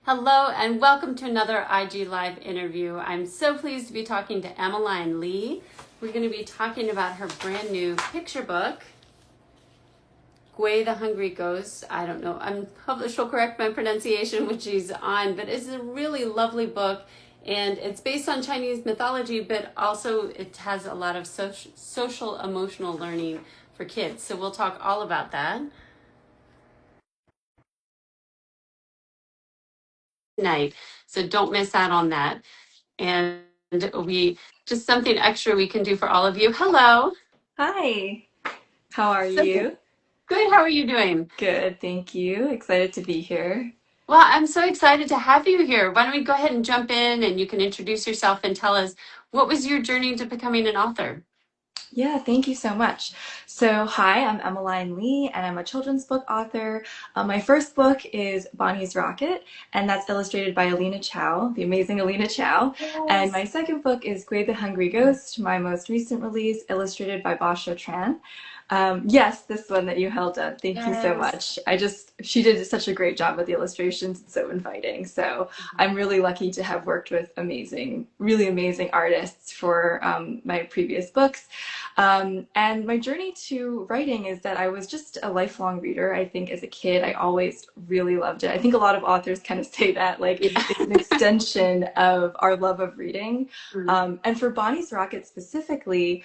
Hello and welcome to another IG Live interview. I'm so pleased to be talking to Emeline Lee. We're going to be talking about her brand new picture book, Gwei the Hungry Ghost. I don't know, she'll correct my pronunciation when she's on, but it's a really lovely book and it's based on Chinese mythology, but also it has a lot of social emotional learning for kids. So we'll talk all about that tonight. So don't miss out on that. And we just something extra we can do for all of you. Hello. Hi, how are So you? good. How are you doing? Good, thank you. Excited to be here. Well, I'm so excited to have you here. Why don't we go ahead and jump in and you can introduce yourself and tell us what was your journey to becoming an author? Yeah, thank you so much. So, hi, I'm Emeline Lee, and I'm a children's book author. My first book is Bonnie's Rocket, and that's illustrated by Alina Chau, the amazing Alina Chau. And Yes. my second book is Gwei the Hungry Ghost, my most recent release, illustrated by Basia Tran. Yes, this one that you held up. Thank you so Yes. much. She did such a great job with the illustrations. It's so inviting. So I'm really lucky to have worked with really amazing artists for my previous books. And my journey to writing is that I was just a lifelong reader. I think as a kid, I always really loved it. I think a lot of authors kind of say that, like, Yeah. it's an extension of our love of reading. And for Bonnie's Rocket specifically,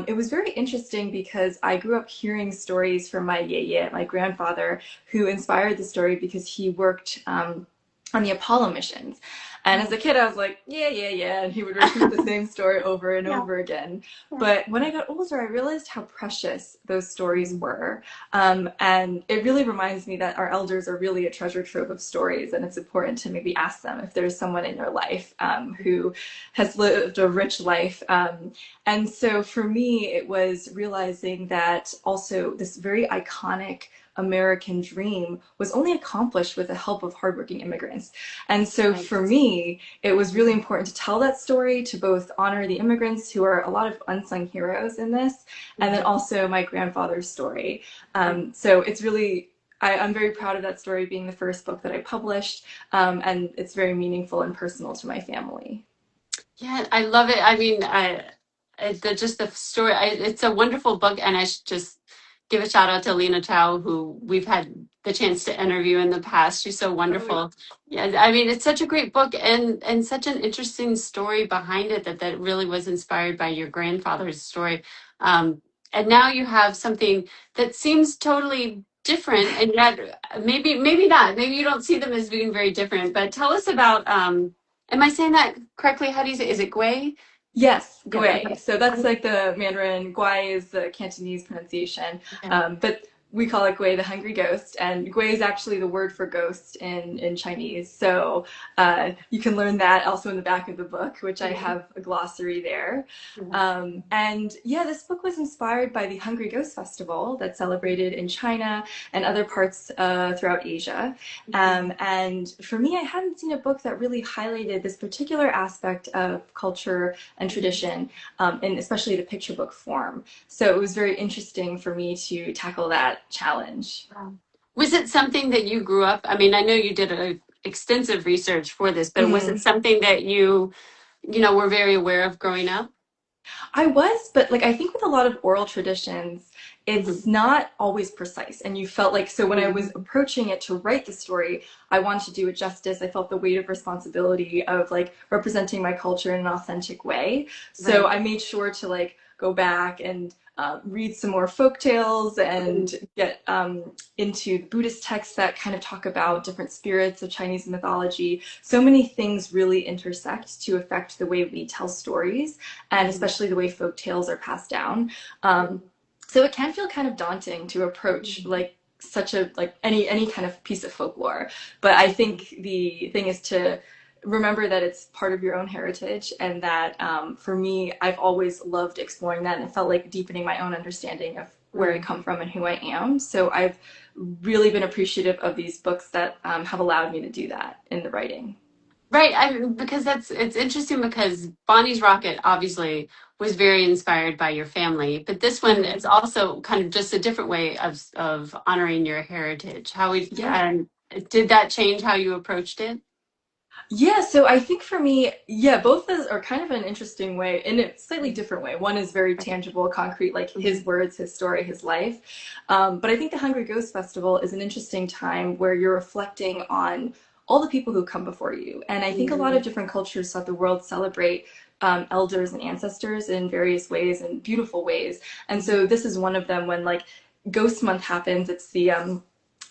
it was very interesting because I grew up hearing stories from my grandfather, who inspired the story because he worked on the Apollo missions. And as a kid, I was like, yeah, yeah, yeah. And he would repeat the same story over and Yeah. over again. But when I got older, I realized how precious those stories were. And it really reminds me that our elders are really a treasure trove of stories. And it's important to maybe ask them if there's someone in your life who has lived a rich life. And so for me, it was realizing that also this very iconic American dream was only accomplished with the help of hardworking immigrants. And so Right. for me, it was really important to tell that story, to both honor the immigrants, who are a lot of unsung heroes in this, and then also my grandfather's story. So it's really, I'm very proud of that story being the first book that I published, and it's very meaningful and personal to my family. Yeah, I love it. I mean, just the story. It's a wonderful book, and I should just give a shout out to Lena Chow, who we've had the chance to interview in the past. She's so Oh, wonderful. Yeah, I mean, it's such a great book, and such an interesting story behind it that really was inspired by your grandfather's story. And now you have something that seems totally different, and yet maybe not. Maybe you don't see them as being very different. But tell us about. Am I saying that correctly? How do you say? Is it Gwei? yes, Yeah. Gwei. So that's like the Mandarin. Gwai is the Cantonese pronunciation, Okay. but we call it Gwei the Hungry Ghost, and Gwei is actually the word for ghost in Chinese. So you can learn that also in the back of the book, which I Mhm. have a glossary there. Mhm. And yeah, this book was inspired by the Hungry Ghost Festival that's celebrated in China and other parts throughout Asia. And for me, I hadn't seen a book that really highlighted this particular aspect of culture and tradition, in especially the picture book form. So it was very interesting for me to tackle that challenge. Wow. Was it something that you grew up? I mean, I know you did extensive research for this, but was it Mm. something that you were very aware of growing up? I was, but like I think with a lot of oral traditions, it's Mhm. not always precise. And you felt like, so when I was Mhm. approaching it to write the story, I wanted to do it justice. I felt the weight of responsibility of like representing my culture in an authentic way. So Right. I made sure to like go back and read some more folk tales and Mhm. get into Buddhist texts that kind of talk about different spirits of Chinese mythology. So many things really intersect to affect the way we tell stories, and Mhm. especially the way folk tales are passed down. So it can feel kind of daunting to approach Mhm. like such a like any kind of piece of folklore. But I think the thing is to remember that it's part of your own heritage, and that for me, I've always loved exploring that, and it felt like deepening my own understanding of where I Mhm. come from and who I am. So I've really been appreciative of these books that have allowed me to do that in the writing. Right, because it's interesting because Bonnie's Rocket obviously was very inspired by your family, but this one Mm-hmm. is also kind of just a different way of honoring your heritage. Yeah. Did that change how you approached it? Yeah, so I think for me, yeah, both those are kind of an interesting way, in a slightly different way. One is very tangible, concrete, like his Mhm. words, his story, his life. But I think the Hungry Ghost Festival is an interesting time where you're reflecting on all the people who come before you. And I think a lot of Mhm. different cultures throughout the world celebrate elders and ancestors in various ways and beautiful ways. And Mhm. so this is one of them when like Ghost Month happens.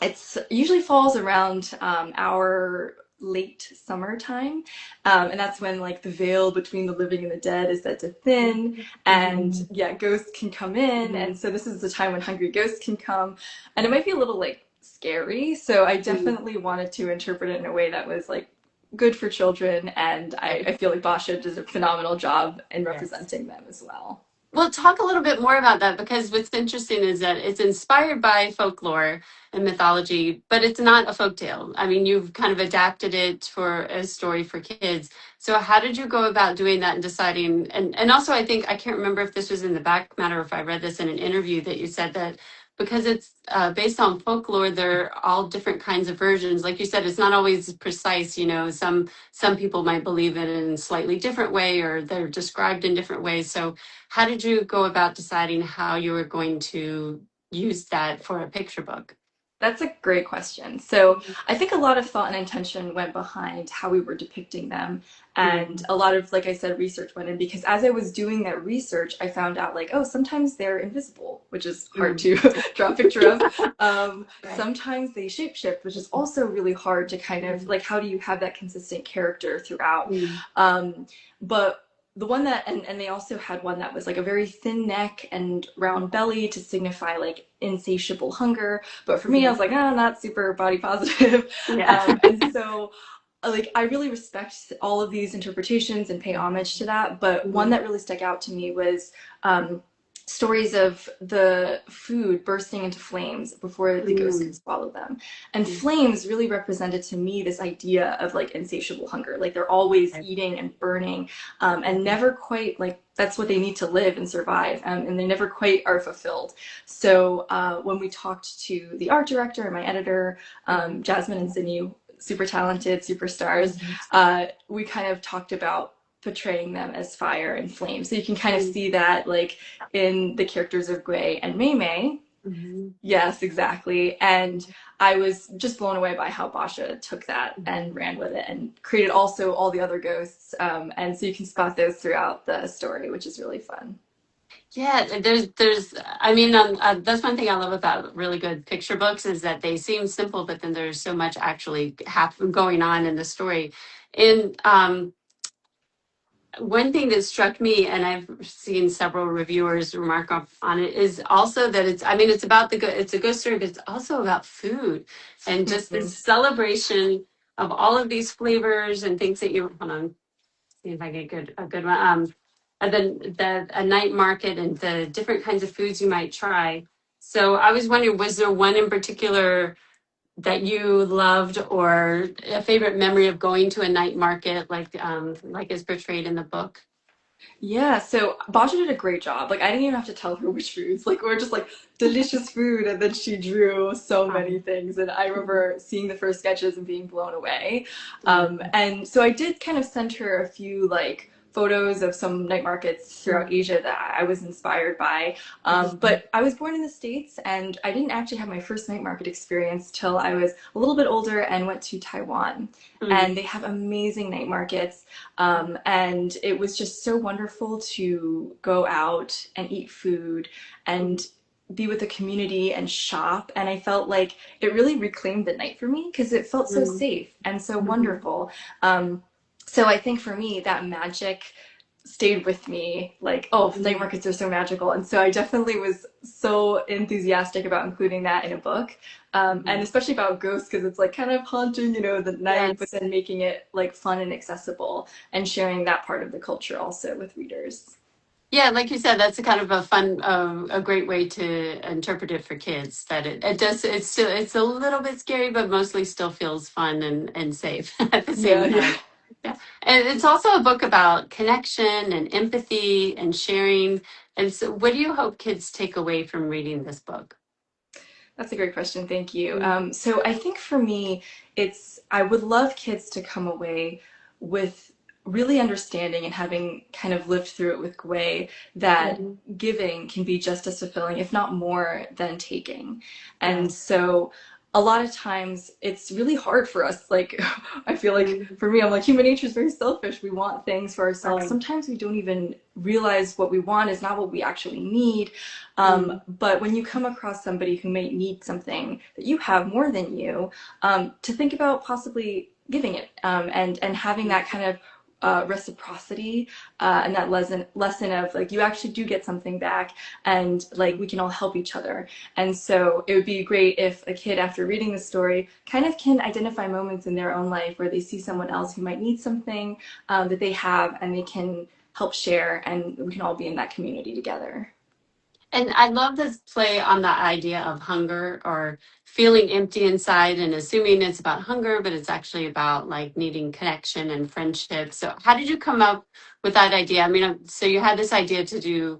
It's usually falls around our late summertime, and that's when like the veil between the living and the dead is set to thin, and Mhm. yeah, ghosts can come in, Mhm. and so this is the time when hungry ghosts can come, and it might be a little like scary. So I Mhm. definitely wanted to interpret it in a way that was like good for children, and I feel like Basia did a phenomenal job in Yes. representing them as well. Well, talk a little bit more about that because what's interesting is that it's inspired by folklore and mythology, but it's not a folktale. I mean, you've kind of adapted it for a story for kids. So, how did you go about doing that and deciding? And also, I think I can't remember if this was in the back matter, or if I read this in an interview that you said that because it's based on folklore, they're all different kinds of versions. Like you said, it's not always precise. You know, some people might believe it in a slightly different way, or they're described in different ways. So how did you go about deciding how you were going to use that for a picture book? That's a great question. So I think a lot of thought and intention went behind how we were depicting them. And Mm, a lot of, like I said, research went in because as I was doing that research, I found out like, oh, sometimes they're invisible, which is hard mm. to draw a picture of. Right. Sometimes they shapeshift, which is also really hard to kind of Mm, like, how do you have that consistent character throughout? mm, But the one that and they also had one that was like a very thin neck and round belly to signify like insatiable hunger, but for me I mm. was like, ah, not super body positive. Yeah. And so like I really respect all of these interpretations and pay homage to that, but one Mhm, that really stuck out to me was stories of the food bursting into flames before the ghost could mm, swallow them. And mm. flames really represented to me this idea of like insatiable hunger. Like they're always Right. eating and burning, and Mhm, never quite like that's what they need to live and survive, and they never quite are fulfilled. So when we talked to the art director and my editor, Jasmine and Zinni, super talented superstars, mhm, we kind of talked about portraying them as fire and flame. So you can kind of mm, see that like in the characters of Gwei and Mei Mei. mhm, Yes, exactly. And I was just blown away by how Basha took that and mhm. ran with it and created also all the other ghosts. And so you can spot those throughout the story, which is really fun. Yeah, I mean, that's one thing I love about really good picture books is that they seem simple, but then there's so much actually going on in the story. And one thing that struck me, and I've seen several reviewers remark on it, is also that it's, I mean, it's about it's a good story, but it's also about food and just Mhm. this celebration of all of these flavors and things that you, hold on, see if I get a good one. And then a night market and the different kinds of foods you might try. So I was wondering, was there one in particular that you loved or a favorite memory of going to a night market like is portrayed in the book? Yeah, so Basha did a great job. Like I didn't even have to tell her which foods. Like we are just like delicious food, and then she drew so many Um, things. And I mhm, remember seeing the first sketches and being blown away. mhm, And so I did kind of send her a few like photos of some night markets throughout mhm, Asia that I was inspired by. mhm, But I was born in the States, and I didn't actually have my first night market experience till I was a little bit older and went to Taiwan. And mhm, they have amazing night markets, and it was just so wonderful to go out and eat food mhm, and be with the community and shop. And I felt like it really reclaimed the night for me because it felt so mhm, safe and so mhm. wonderful. So I think for me, that magic stayed with me. Like, oh, night Mhm. markets are so magical. And so I definitely was so enthusiastic about including that in a book. And Mhm. especially about ghosts because it's like kind of haunting, the night, but Yes. then making it like fun and accessible and sharing that part of the culture also with readers. Yeah, like you said, that's a kind of a fun, a great way to interpret it for kids. That it does, it's a little bit scary, but mostly still feels fun and safe at the Yeah, same yeah. time. Yeah, and it's also a book about connection and empathy and sharing. And so, what do you hope kids take away from reading this book? That's a great question. Thank you. Mm, So I think for me, I would love kids to come away with really understanding and having kind of lived through it with Gwei that mhm. giving can be just as fulfilling, if not more, than taking. And Yeah. so a lot of times it's really hard for us. Like, I feel like Mm, for me, I'm like, human nature is very selfish. We want things for ourselves. right. Sometimes we don't even realize what we want is not what we actually need. Mm, But when you come across somebody who may need something that you have more than you, to think about possibly giving it, and having that kind of reciprocity, and that lesson of like you actually do get something back, and like we can all help each other. And so it would be great if a kid, after reading the story, kind of can identify moments in their own life where they see someone else who might need something that they have, and they can help share, and we can all be in that community together. And I love this play on the idea of hunger or feeling empty inside and assuming it's about hunger, but it's actually about like needing connection and friendship. So how did you come up with that idea? I mean, so you had this idea to do,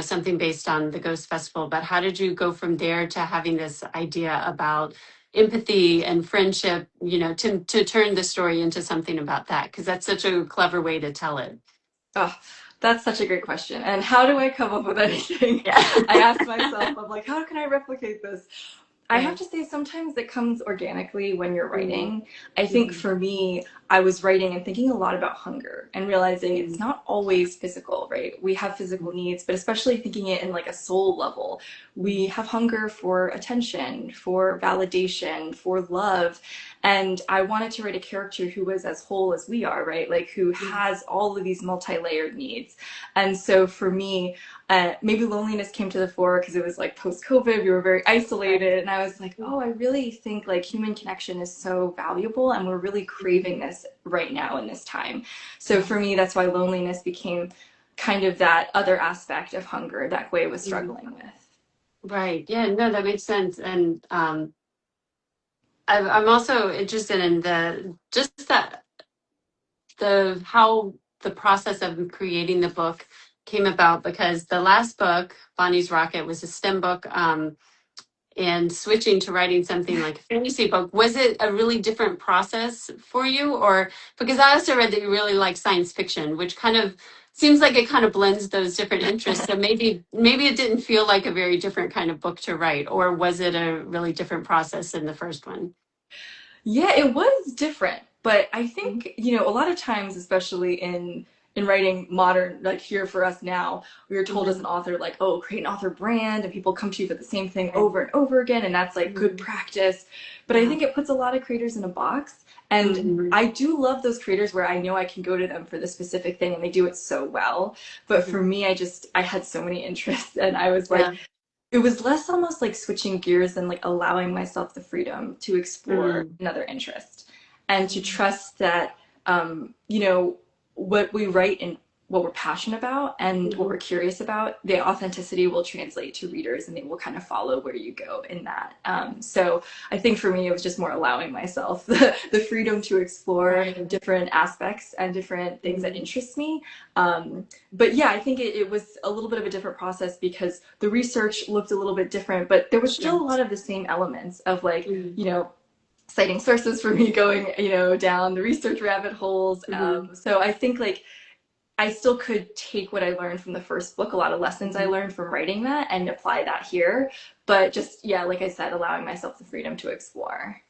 something based on the Ghost Festival, but how did you go from there to having this idea about empathy and friendship, to turn the story into something about that? Because that's such a clever way to tell it. Oh, that's such a great question. And how do I come up with anything? Yeah. I ask myself, I'm like, how can I replicate this? I have Right. to say, sometimes it comes organically when you're Mm, writing. I think mhm, for me, I was writing and thinking a lot about hunger and realizing it's mm, not always physical, right? We have physical needs, but especially thinking it in like a soul level, we mhm. have hunger for attention, for validation, for love. And I wanted to write a character who was as whole as we are, right? Like who Mm, has all of these multi-layered needs. And so for me, maybe loneliness came to the fore because it was like post COVID, we were very right. isolated. And I was like, oh, I really think like human connection is so valuable, and we're really craving this right now in this time. So Yeah. for me, that's why loneliness became kind of that other aspect of hunger that Gwei was Mm, struggling with. right. Yeah. No, that makes sense. And I'm also interested in the just that the how the process of creating the book came about because the last book, Bonnie's Rocket, was a STEM book. And switching to writing something like a fantasy book, was it a really different process for you? Or because I also read that you really like science fiction, which kind of seems like it kind of blends those different interests. So maybe it didn't feel like a very different kind of book to write, or was it a really different process in the first one? Yeah, it was different, but I Mhm. think, a lot of times, especially in writing modern, like here for us now, we are told as Mhm. an author, like, oh, create an author brand, and people come to you for the same thing Right. over and over again, and that's like good Mhm. practice. But I Yeah. think it puts a lot of creators in a box, and Mhm. I do love those creators where I know I can go to them for the specific thing, and they do it so well. But for Mhm. me, I had so many interests, and I was like, Yeah. it was less almost like switching gears than like allowing myself the freedom to explore Mm. another interest and to Mhm. trust that, what we write and what we're passionate about and what we're Mhm. curious about, the authenticity will translate to readers, and they will kind of follow where you go in that. So I think for me, it was just more allowing myself the freedom to explore Right. different aspects and different things that Mhm. interest me. But yeah, I think it was a little bit of a different process because the research looked a little bit different, but there was still a Right. lot of the same elements of like, Mhm. citing sources for me going, down the research rabbit holes. Mhm. So I think like I still could take what I learned from the first book, a lot of lessons I Mhm. learned from writing that, and apply that here. But just, yeah, like I said, allowing myself the freedom to explore.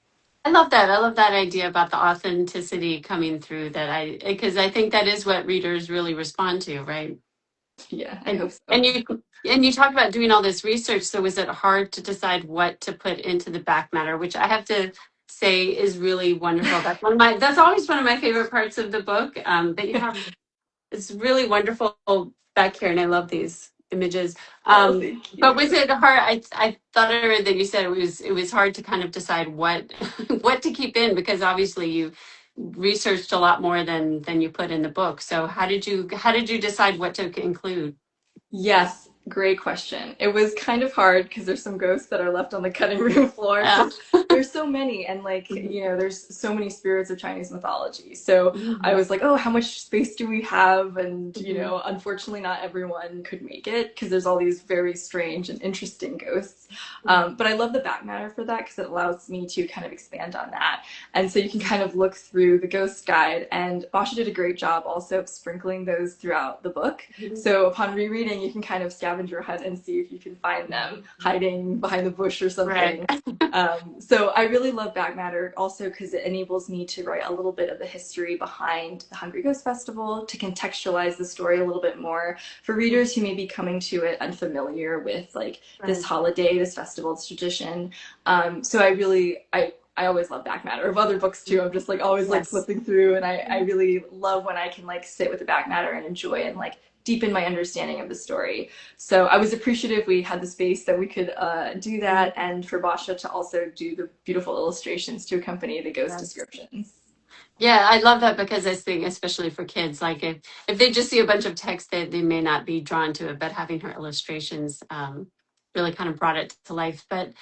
I love that. I love that idea about the authenticity coming through because I think that is what readers really respond to, right? Yeah, I And hope so. and you talked about doing all this research, so was it hard to decide what to put into the back matter, which I have to say is really wonderful. That's always one of my favorite parts of the book. That you have it's really wonderful back here, and I love these images. Oh, thank But was you. it hard? I thought I read that you said it was hard to kind of decide what what to keep in because obviously you researched a lot more than you put in the book. So how did you decide what to include? Yes, great question. It was kind of hard because there's some ghosts that are left on the cutting room floor. Yeah. there's so many, and like, there's so many spirits of Chinese mythology. So I Mhm. was like, oh, how much space do we have? And Mhm. unfortunately, not everyone could make it because there's all these very strange and interesting ghosts. Mhm. But I love the back matter for that because it allows me to kind of expand on that. And so you can kind of look through the ghost guide, and Basha did a great job also of sprinkling those throughout the book. Mhm. So upon rereading, you can kind of scavenger hunt and see if you can find them hiding behind the bush or Right. something. So I really love back matter also because it enables me to write a little bit of the history behind the Hungry Ghost Festival to contextualize the story a little bit more for readers who may be coming to it unfamiliar with like this Right. holiday, this festival, this tradition. So I always love back matter of other books too. I'm just like always like Yes. flipping through, and I really love when I can like sit with the back matter and enjoy and like deepen my understanding of the story. So I was appreciative we had the space that we could do that, and for Basha to also do the beautiful illustrations to accompany the ghost Yes. descriptions. Yeah, I love that because I think, especially for kids, like if they just see a bunch of text, they may not be drawn to it, but having her illustrations really kind of brought it to life. But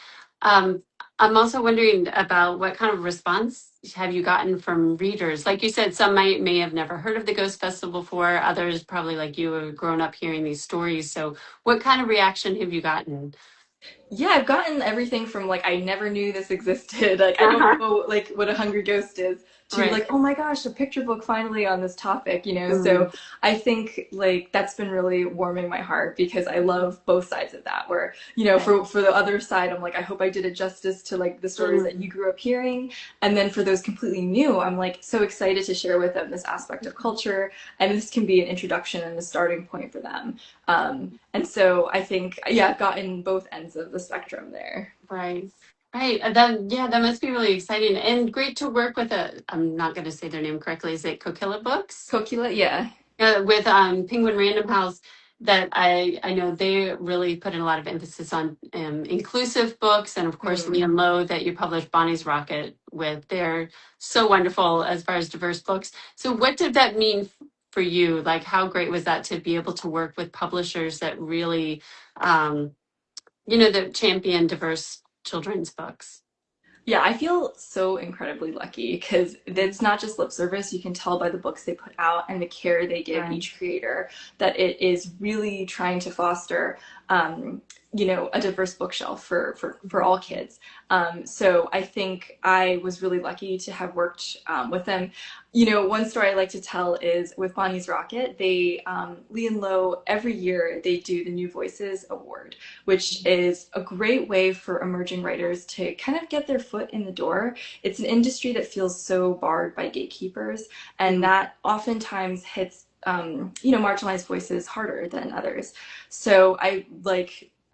um, I'm also wondering about what kind of response have you gotten from readers? Like you said, some may have never heard of the Ghost Festival before. Others probably like you have grown up hearing these stories. So what kind of reaction have you gotten? Yeah, I've gotten everything from like I never knew this existed, like I don't Uh-huh. know like what a hungry ghost is, to Right. like, oh my gosh, a picture book finally on this topic. Mm. So I think like that's been really warming my heart because I love both sides of that. Where, Right. for the other side, I'm like, I hope I did it justice to like the stories that Mm. you grew up hearing. And then for those completely new, I'm like so excited to share with them this aspect of culture, and this can be an introduction and a starting point for them. And so I think, yeah, I've gotten both ends of the spectrum there. Right. Right. That must be really exciting and great to work with I'm not going to say their name correctly. Is it Coquilla Books? Kokila, yeah. With Penguin Random House that I know they really put in a lot of emphasis on inclusive books, and of course Lee Mm. and Low that you published Bonnie's Rocket with. They're so wonderful as far as diverse books. So what did that mean for you? Like how great was that to be able to work with publishers that really um, that champion diverse children's books? Yeah, I feel so incredibly lucky because it's not just lip service. You can tell by the books they put out and the care they give Right. each creator that it is really trying to foster, a diverse bookshelf for all kids. So I think I was really lucky to have worked with them. One story I like to tell is with Bonnie's Rocket. Lee and Low, every year they do the New Voices Award, which is a great way for emerging writers to kind of get their foot in the door. It's an industry that feels so barred by gatekeepers, and Mm. that oftentimes hits marginalized voices harder than others. So I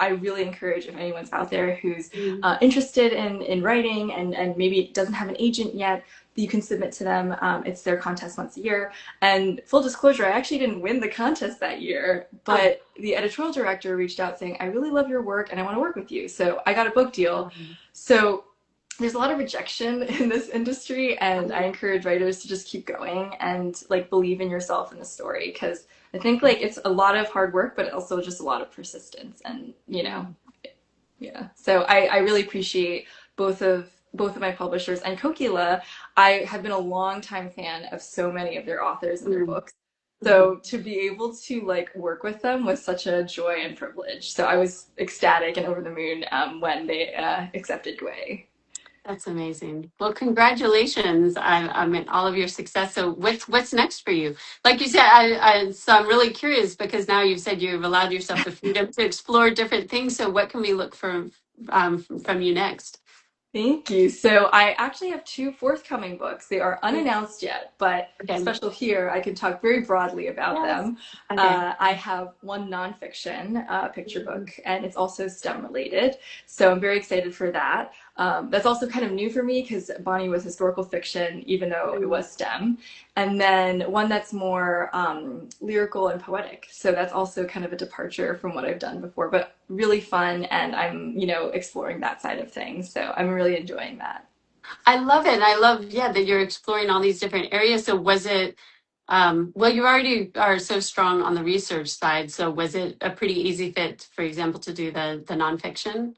really encourage if anyone's out there who's Mm. interested in writing and maybe doesn't have an agent yet, you can submit to them. It's their contest once a year. And full disclosure, I actually didn't win the contest that year, Oh. but the editorial director reached out saying, I really love your work and I want to work with you. So I got a book deal. So there's a lot of rejection in this industry, and I encourage writers to just keep going and like believe in yourself in the story because I think like it's a lot of hard work, but also just a lot of persistence and yeah. So I really appreciate both of my publishers and Kokila. I have been a long time fan of so many of their authors and their Mm. books. So to be able to like work with them was such a joy and privilege. So I was ecstatic and over the moon when they accepted Gwei. That's amazing. Well, congratulations on all of your success. So, what's next for you? Like you said, so I'm really curious because now you've said you've allowed yourself the freedom to explore different things. So, what can we look for from you next? Thank you. So I actually have two forthcoming books. They are unannounced yet, but Okay. special here, I can talk very broadly about Yes. them. Okay. I have one nonfiction picture book, and it's also STEM related. So I'm very excited for that. That's also kind of new for me because Bonnie was historical fiction, even though it was STEM. And then one that's more lyrical and poetic. So that's also kind of a departure from what I've done before, but really fun. And I'm, exploring that side of things. So I'm really enjoying that. I love it. I love, yeah, that you're exploring all these different areas. So, was it? Well, you already are so strong on the research side. So, was it a pretty easy fit, for example, to do the nonfiction?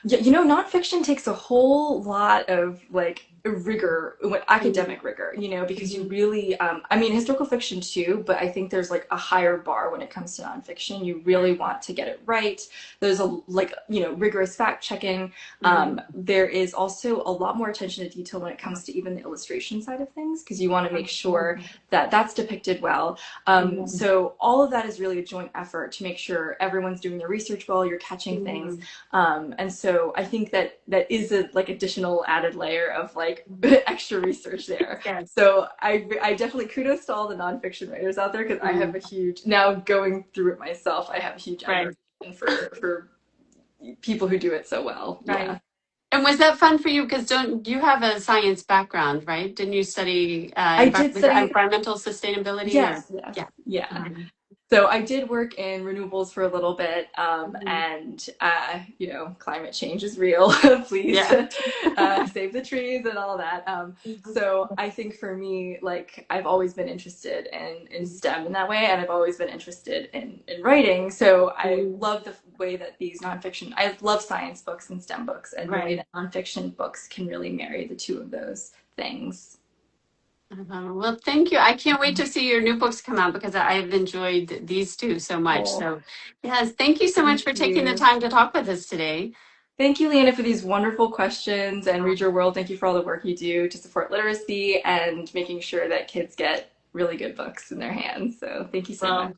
Yeah, you know, nonfiction takes a whole lot of like rigor, Mhm, academic rigor, because you mhm, really, I mean, historical fiction too, but I think there's like a higher bar when it comes to nonfiction. You really want to get it right. There's a like, rigorous fact checking. mhm. There is also a lot more attention to detail when it comes to even the illustration side of things, because you want to make sure that that's depicted well. Mhm, So all of that is really a joint effort to make sure everyone's doing their research well, you're catching things. mhm, And so I think that that is a like additional added layer of like mhm. extra research there. Yes. So I definitely kudos to all the nonfiction writers out there because I have Mm, a huge now going through it myself. I have a huge right, admiration for people who do it so well. right. Yeah, And was that fun for you? Because don't you have a science background, right? Didn't you study I did study. environmental sustainability or Yes, yes, yeah. yeah. Mhm, So I did work in renewables for a little bit, mhm. and climate change is real. Please Yeah. save the trees and all that. Mhm, So I think for me, like I've always been interested in STEM in that way, and I've always been interested in writing. So I mhm. love the way that these nonfiction. I love science books and STEM books, and the way Right. that nonfiction books can really marry the two of those things. Well, thank you. I can't wait to see your new books come out because I've enjoyed these two so much. Oh, So, yes, thank you so much thank for taking the you. time to talk with us today. Thank you, Lena, for these wonderful questions and Read Your World. Thank you for all the work you do to support literacy and making sure that kids get really good books in their hands. So thank you so much. Well,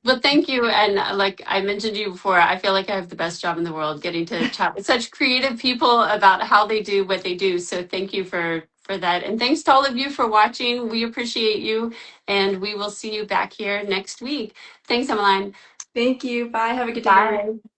well, thank you. And like I mentioned to you before, I feel like I have the best job in the world getting to chat with such creative people about how they do what they do. So thank you for that. And thanks to all of you for watching. We appreciate you. And we will see you back here next week. Thanks, Emeline. Thank you. Bye. Have a good day, everyone. Bye.